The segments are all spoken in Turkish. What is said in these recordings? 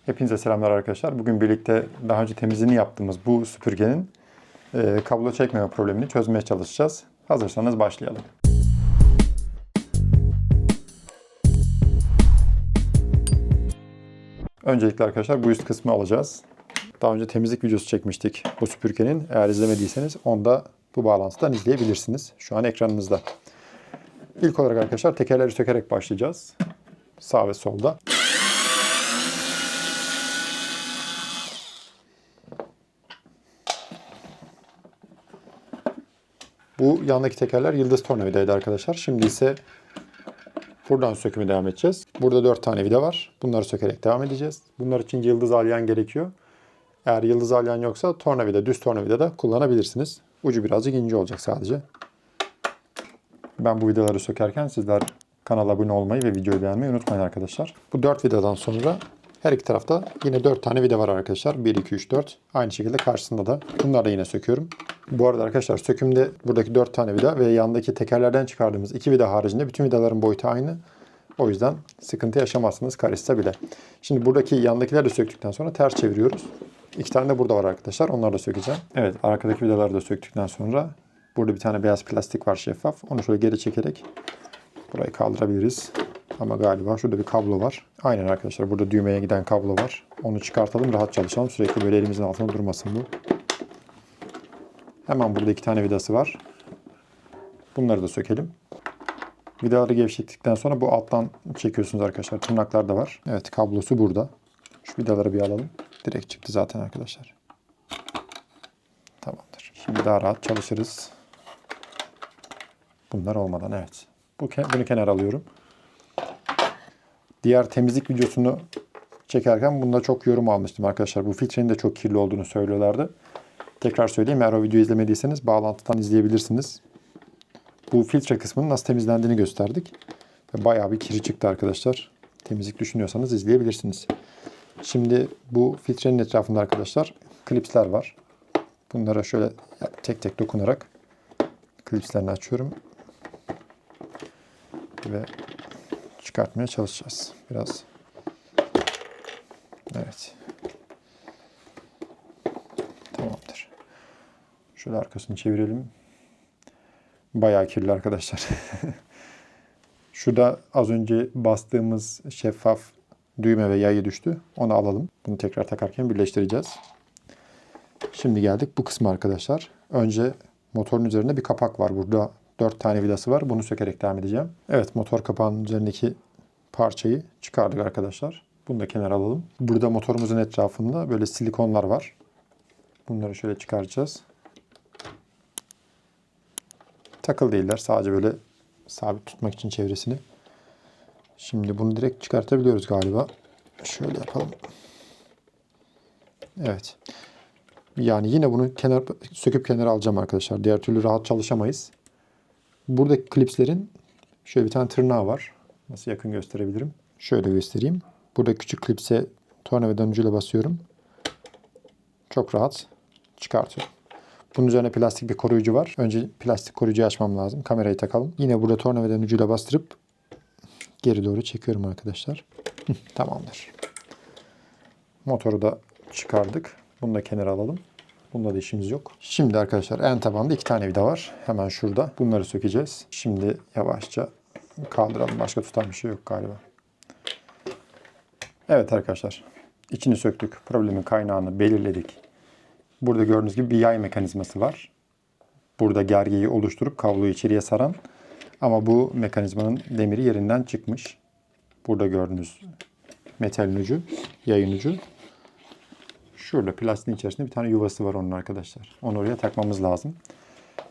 Hepinize selamlar arkadaşlar. Bugün birlikte daha önce temizliğini yaptığımız bu süpürgenin kablo çekmeme problemini çözmeye çalışacağız. Hazırsanız başlayalım. Öncelikle arkadaşlar bu üst kısmı alacağız. Daha önce temizlik videosu çekmiştik bu süpürgenin. Eğer izlemediyseniz onu da bu bağlantıdan izleyebilirsiniz. Şu an ekranınızda. İlk olarak arkadaşlar tekerleri sökerek başlayacağız. Sağ ve solda. Bu yandaki tekerler yıldız tornavidaydı arkadaşlar. Şimdi ise buradan sökümü devam edeceğiz. Burada 4 tane vida var. Bunları sökerek devam edeceğiz. Bunlar için yıldız alyan gerekiyor. Eğer yıldız alyan yoksa tornavida, düz tornavida da kullanabilirsiniz. Ucu birazcık ince olacak sadece. Ben bu vidaları sökerken sizler kanala abone olmayı ve videoyu beğenmeyi unutmayın arkadaşlar. Bu 4 vidadan sonra her iki tarafta yine 4 tane vida var arkadaşlar. 1, 2, 3, 4. Aynı şekilde karşısında da. Bunları da yine söküyorum. Bu arada arkadaşlar sökümde buradaki 4 tane vida ve yandaki tekerlerden çıkardığımız 2 vida haricinde bütün vidaların boyutu aynı. O yüzden sıkıntı yaşamazsınız karışsa bile. Şimdi buradaki yandakileri de söktükten sonra ters çeviriyoruz. 2 tane de burada var arkadaşlar. Onları da sökeceğim. Evet, arkadaki vidaları da söktükten sonra burada bir tane beyaz plastik var, şeffaf. Onu şöyle geri çekerek burayı kaldırabiliriz. Ama galiba şurada bir kablo var. Aynen arkadaşlar, burada düğmeye giden kablo var. Onu çıkartalım, rahat çalışalım. Sürekli böyle elimizin altında durmasın bu. Hemen burada 2 tane vidası var. Bunları da sökelim. Vidaları gevşettikten sonra bu alttan çekiyorsunuz arkadaşlar. Tırnaklar da var. Evet, kablosu burada. Şu vidaları bir alalım. Direkt çıktı zaten arkadaşlar. Tamamdır. Şimdi daha rahat çalışırız. Bunlar olmadan evet. Bunu kenara alıyorum. Diğer temizlik videosunu çekerken bunda çok yorum almıştım arkadaşlar. Bu filtrenin de çok kirli olduğunu söylüyorlardı. Tekrar söyleyeyim, eğer o videoyu izlemediyseniz bağlantıdan izleyebilirsiniz. Bu filtre kısmının nasıl temizlendiğini gösterdik. Ve bayağı bir kiri çıktı arkadaşlar. Temizlik düşünüyorsanız izleyebilirsiniz. Şimdi bu filtrenin etrafında arkadaşlar klipsler var. Bunlara şöyle tek tek dokunarak klipslerini açıyorum. Ve çıkartmaya çalışacağız. Biraz. Evet. Tamamdır. Şöyle arkasını çevirelim. Bayağı kirli arkadaşlar. Şurada az önce bastığımız şeffaf düğme ve yayı düştü. Onu alalım. Bunu tekrar takarken birleştireceğiz. Şimdi geldik bu kısma arkadaşlar. Önce motorun üzerinde bir kapak var. Burada 4 tane vidası var. Bunu sökerek devam edeceğim. Evet, motor kapağının üzerindeki parçayı çıkardık arkadaşlar. Bunu da kenara alalım. Burada motorumuzun etrafında böyle silikonlar var. Bunları şöyle çıkaracağız. Takıl değiller. Sadece böyle sabit tutmak için çevresini. Şimdi bunu direkt çıkartabiliyoruz galiba. Şöyle yapalım. Evet. Yani yine bunu söküp kenara alacağım arkadaşlar. Diğer türlü rahat çalışamayız. Buradaki klipslerin şöyle bir tane tırnağı var. Nasıl yakın gösterebilirim? Şöyle göstereyim. Burada küçük klipse tornavidanın ucuyla basıyorum. Çok rahat çıkartıyorum. Bunun üzerine plastik bir koruyucu var. Önce plastik koruyucuyu açmam lazım. Kamerayı takalım. Yine burada tornavidanın ucuyla bastırıp geri doğru çekiyorum arkadaşlar. Tamamdır. Motoru da çıkardık. Bunu da kenara alalım. Bunda da işimiz yok. Şimdi arkadaşlar en tabanda 2 tane vida var. Hemen şurada. Bunları sökeceğiz. Şimdi yavaşça kaldıralım. Başka tutan bir şey yok galiba. Evet arkadaşlar. İçini söktük. Problemin kaynağını belirledik. Burada gördüğünüz gibi bir yay mekanizması var. Burada gergeyi oluşturup kabloyu içeriye saran. Ama bu mekanizmanın demiri yerinden çıkmış. Burada gördüğünüz metalin ucu, yayın ucu. Şurada plastiğin içerisinde bir tane yuvası var onun arkadaşlar. Onu oraya takmamız lazım.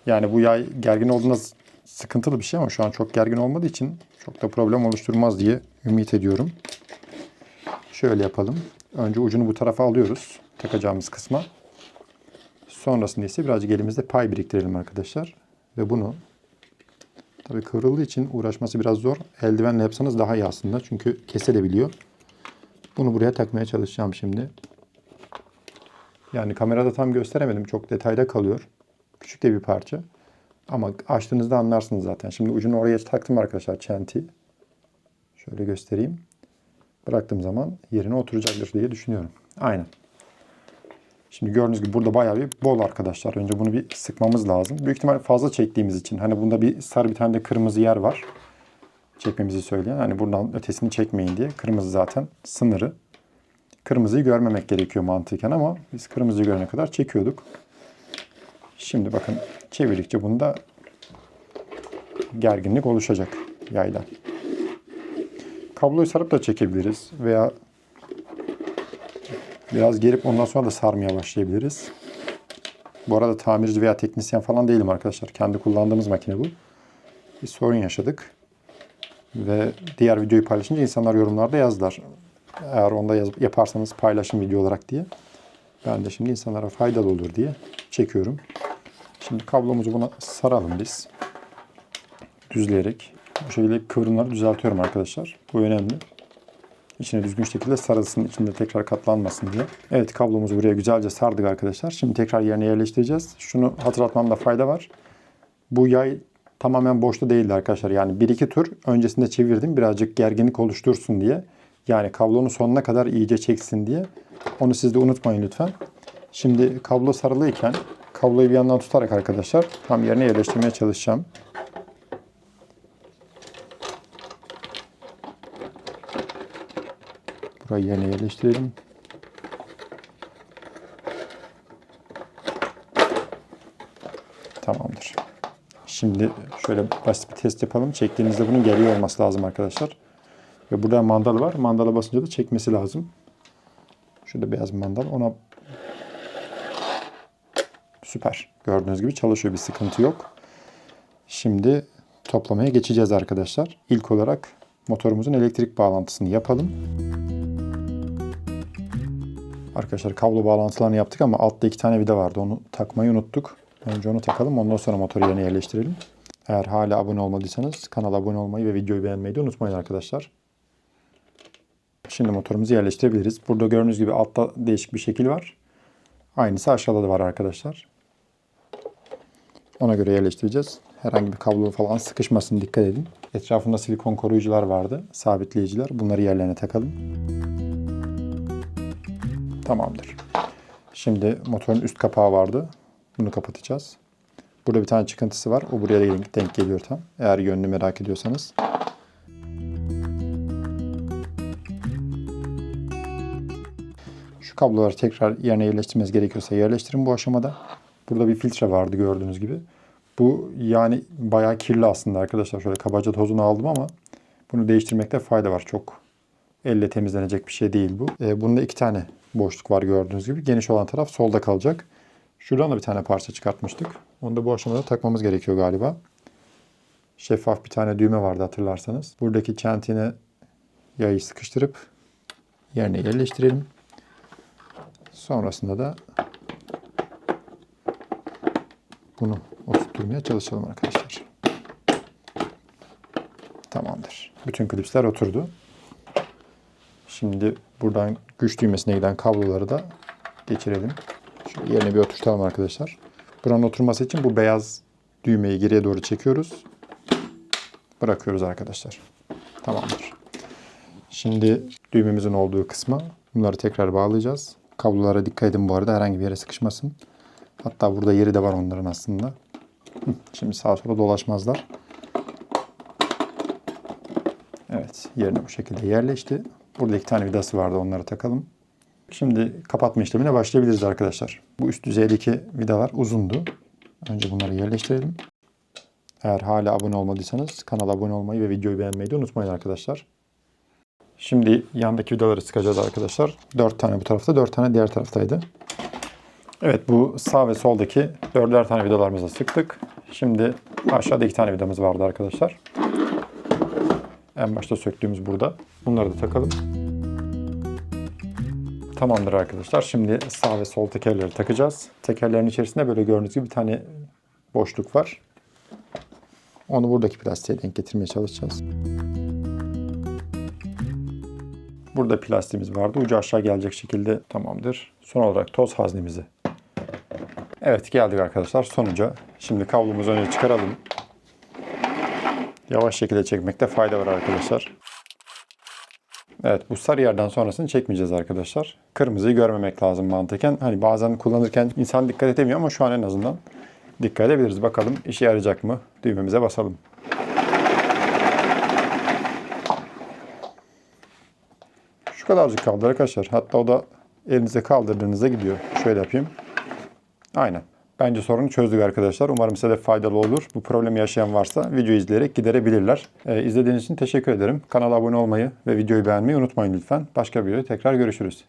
Yani bu yay gergin olduğunda sıkıntılı bir şey ama şu an çok gergin olmadığı için çok da problem oluşturmaz diye ümit ediyorum. Şöyle yapalım. Önce ucunu bu tarafa alıyoruz. Takacağımız kısma. Sonrasında ise birazcık elimizde pay biriktirelim arkadaşlar. Ve bunu tabii kıvrıldığı için uğraşması biraz zor. Eldivenle yapsanız daha iyi aslında. Çünkü kesebiliyor. Bunu buraya takmaya çalışacağım şimdi. Yani kamerada tam gösteremedim. Çok detayda kalıyor. Küçük de bir parça. Ama açtığınızda anlarsınız zaten. Şimdi ucunu oraya taktım arkadaşlar, çentiyi. Şöyle göstereyim. bıraktığım zaman yerine oturacaktır diye düşünüyorum. Aynen. Şimdi gördüğünüz gibi burada bayağı bir bol arkadaşlar. Önce bunu bir sıkmamız lazım. Büyük ihtimal fazla çektiğimiz için. Hani bunda bir sarı, bir tane de kırmızı yer var. Çekmemizi söyleyen. Hani buradan ötesini çekmeyin diye. Kırmızı zaten sınırı. Kırmızıyı görmemek gerekiyor mantıken ama biz kırmızıyı görene kadar çekiyorduk. Şimdi bakın çevirdikçe bunda gerginlik oluşacak yayla. Kabloyu sarıp da çekebiliriz veya biraz gerip ondan sonra da sarmaya başlayabiliriz. Bu arada tamirci veya teknisyen falan değilim arkadaşlar. Kendi kullandığımız makine bu. Bir sorun yaşadık. Ve diğer videoyu paylaşınca insanlar yorumlarda yazdılar. Eğer onda yaparsanız paylaşın video olarak diye. Ben de şimdi insanlara faydalı olur diye çekiyorum. Şimdi kablomuzu buna saralım biz. Düzleyerek. Bu şekilde kıvrımları düzeltiyorum arkadaşlar. Bu önemli. İçine düzgün şekilde sarılsın, içinde tekrar katlanmasın diye. Evet, kablomuzu buraya güzelce sardık arkadaşlar. Şimdi tekrar yerine yerleştireceğiz. Şunu hatırlatmamda fayda var. Bu yay tamamen boşta değildi arkadaşlar. Yani 1-2 tur öncesinde çevirdim. Birazcık gerginlik oluştursun diye. Yani kablonun sonuna kadar iyice çeksin diye. Onu siz de unutmayın lütfen. Şimdi kablo sarılıyken kabloyu bir yandan tutarak arkadaşlar tam yerine yerleştirmeye çalışacağım. Burayı yerine yerleştirelim. Tamamdır. Şimdi şöyle basit bir test yapalım. Çektiğimizde bunun geliyor olması lazım arkadaşlar. Ve burada mandal var. Mandala basınca da çekmesi lazım. Şurada beyaz bir mandal. Ona süper. Gördüğünüz gibi çalışıyor. Bir sıkıntı yok. Şimdi toplamaya geçeceğiz arkadaşlar. İlk olarak motorumuzun elektrik bağlantısını yapalım. Arkadaşlar kablo bağlantılarını yaptık ama altta 2 tane vida vardı. Onu takmayı unuttuk. Önce onu takalım. Ondan sonra motoru yerine yerleştirelim. Eğer hala abone olmadıysanız kanala abone olmayı ve videoyu beğenmeyi de unutmayın arkadaşlar. Şimdi motorumuzu yerleştirebiliriz. Burada gördüğünüz gibi altta değişik bir şekil var. Aynısı aşağıda da var arkadaşlar. Ona göre yerleştireceğiz. Herhangi bir kablo falan sıkışmasın, dikkat edin. Etrafında silikon koruyucular vardı. Sabitleyiciler. Bunları yerlerine takalım. Tamamdır. Şimdi motorun üst kapağı vardı. Bunu kapatacağız. Burada bir tane çıkıntısı var. O buraya denk geliyor tam. Eğer yönünü merak ediyorsanız. Şu kabloları tekrar yerine yerleştirmeniz gerekiyorsa yerleştirin bu aşamada. Burada bir filtre vardı gördüğünüz gibi. Bu yani bayağı kirli aslında arkadaşlar. Şöyle kabaca tozunu aldım ama bunu değiştirmekte fayda var. Çok elle temizlenecek bir şey değil bu. Bunda 2 tane boşluk var gördüğünüz gibi. Geniş olan taraf solda kalacak. Şuradan da bir tane parça çıkartmıştık. Onu da bu aşamada takmamız gerekiyor galiba. Şeffaf bir tane düğme vardı hatırlarsanız. Buradaki çentine yayı sıkıştırıp yerine yerleştirelim. Sonrasında da bunu oturtmaya çalışalım arkadaşlar. Tamamdır. Bütün klipsler oturdu. Şimdi buradan güç düğmesine giden kabloları da geçirelim. Şöyle yerine bir oturtalım arkadaşlar. Buranın oturması için bu beyaz düğmeyi geriye doğru çekiyoruz. Bırakıyoruz arkadaşlar. Tamamdır. Şimdi düğmemizin olduğu kısma bunları tekrar bağlayacağız. Kablolara dikkat edin bu arada. Herhangi bir yere sıkışmasın. Hatta burada yeri de var onların aslında. Şimdi sağa sola dolaşmazlar. Evet. Yerine bu şekilde yerleşti. Burada 2 tane vidası vardı. Onları takalım. Şimdi kapatma işlemine başlayabiliriz arkadaşlar. Bu üst düzeydeki vidalar uzundu. Önce bunları yerleştirelim. Eğer hala abone olmadıysanız kanala abone olmayı ve videoyu beğenmeyi de unutmayın arkadaşlar. Şimdi yandaki vidaları sıkacağız arkadaşlar. 4 tane bu tarafta, 4 tane diğer taraftaydı. Evet, bu sağ ve soldaki 4'er tane vidalarımızı sıktık. Şimdi aşağıda 2 tane vidamız vardı arkadaşlar. En başta söktüğümüz burada. Bunları da takalım. Tamamdır arkadaşlar. Şimdi sağ ve sol tekerleri takacağız. Tekerlerin içerisinde böyle gördüğünüz gibi bir tane boşluk var. Onu buradaki plastiğe denk getirmeye çalışacağız. Burada plastiğimiz vardı. Ucu aşağı gelecek şekilde tamamdır. Son olarak toz haznemizi. Evet, geldik arkadaşlar sonuca. Şimdi kablomuzu önce çıkaralım. Yavaş şekilde çekmekte fayda var arkadaşlar. Evet, bu sarı yerden sonrasını çekmeyeceğiz arkadaşlar. Kırmızıyı görmemek lazım mantıken. Hani bazen kullanırken insan dikkat edemiyor ama şu an en azından dikkat edebiliriz. Bakalım işe yarayacak mı? Düğmemize basalım. Şu kadarcık kaldı arkadaşlar. Hatta o da elinize kaldırdığınızda gidiyor. Şöyle yapayım. Aynen. Bence sorunu çözdük arkadaşlar. Umarım size de faydalı olur. Bu problemi yaşayan varsa videoyu izleyerek giderebilirler. İzlediğiniz için teşekkür ederim. Kanala abone olmayı ve videoyu beğenmeyi unutmayın lütfen. Başka bir videoda tekrar görüşürüz.